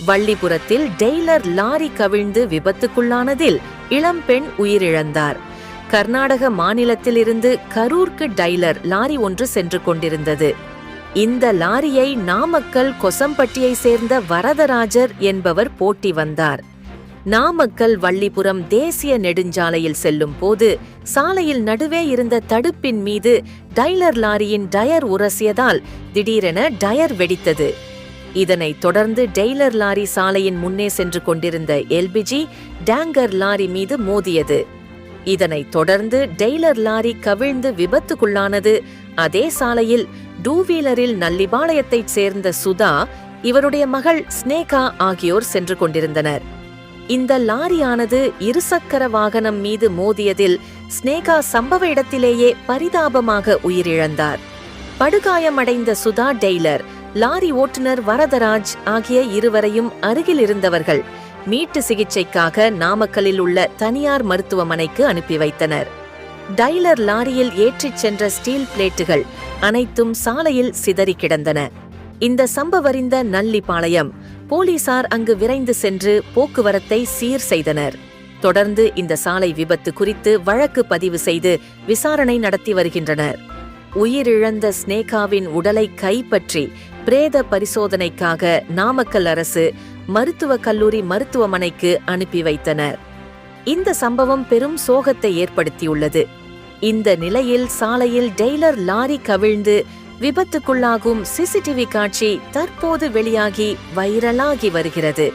வள்ளிபுரத்தில் Taylor lorry கவிழ்ந்து விபத்துக்குள்ளானதில் இளம்பெண் உயிரிழந்தார். கர்நாடக மாநிலத்திலிருந்து கரூருக்கு டெய்லர் லாரி ஒன்று சென்று கொண்டிருந்தது. இந்த லாரியை நாமக்கல் கொசம்பட்டியை சேர்ந்த வரதராஜர் என்பவர் போட்டி வந்தார். நாமக்கல் வள்ளிபுரம் தேசிய நெடுஞ்சாலையில் செல்லும் போது சாலையில் நடுவே இருந்த தடுப்பின் மீது டெய்லர் லாரியின் டயர் உரசியதால் திடீரென டயர் வெடித்தது. இதனைத் தொடர்ந்து டெய்லர் லாரி சாலையின் முன்னே சென்று கொண்டிருந்த எல்பிஜி டேங்கர் லாரி மீது மோதியது. இதனைத் தொடர்ந்து டெய்லர் லாரி கவிழ்ந்து விபத்துக்குள்ளானது. அதே சாலையில் டூவீலரில் நல்லிபாளையத்தைச் சேர்ந்த சுதா, இவருடைய மகள் ஸ்னேகா ஆகியோர் சென்று கொண்டிருந்தனர். இந்த லாரியானது இருசக்கர வாகனம் மீது மோதியதில் ஸ்னேகா சம்பவ இடத்திலேயே பரிதாபமாக உயிரிழந்தார். படுகாயமடைந்த சுதா, டெய்லர் லாரி ஓட்டுநர் வரதராஜ் ஆகிய இருவரையும் அருகில் இருந்தவர்கள் மீட்டு சிகிச்சைக்காக நாமக்கல்லில் உள்ள தனியார் மருத்துவமனைக்கு அனுப்பி வைத்தனர். டெய்லர் லாரியில் ஏற்றிச் சென்ற ஸ்டீல் பிளேட்டுகள் அனைத்தும் சாலையில் சிதறி கிடந்தன. இந்த சம்பவறிந்த நல்லிபாளையம் போலீசார் அங்கு விரைந்து சென்று போக்குவரத்தை சீர் செய்தனர். தொடர்ந்து இந்த சாலை விபத்து குறித்து வழக்கு பதிவு செய்து விசாரணை நடத்தி வருகின்றனர். உயிரிழந்த ஸ்னேகாவின் உடலை கைப்பற்றி பிரேத பரிசோதனைக்காக நாமக்கல் அரசு மருத்துவக் கல்லூரி மருத்துவமனைக்கு அனுப்பி வைத்தனர். இந்த சம்பவம் பெரும் சோகத்தை ஏற்படுத்தியுள்ளது. இந்த நிலையில் சாலையில் டெய்லர் லாரி கவிழ்ந்து விபத்துக்குள்ளாகும் சிசிடிவி காட்சி தற்போது வெளியாகி வைரலாகி வருகிறது.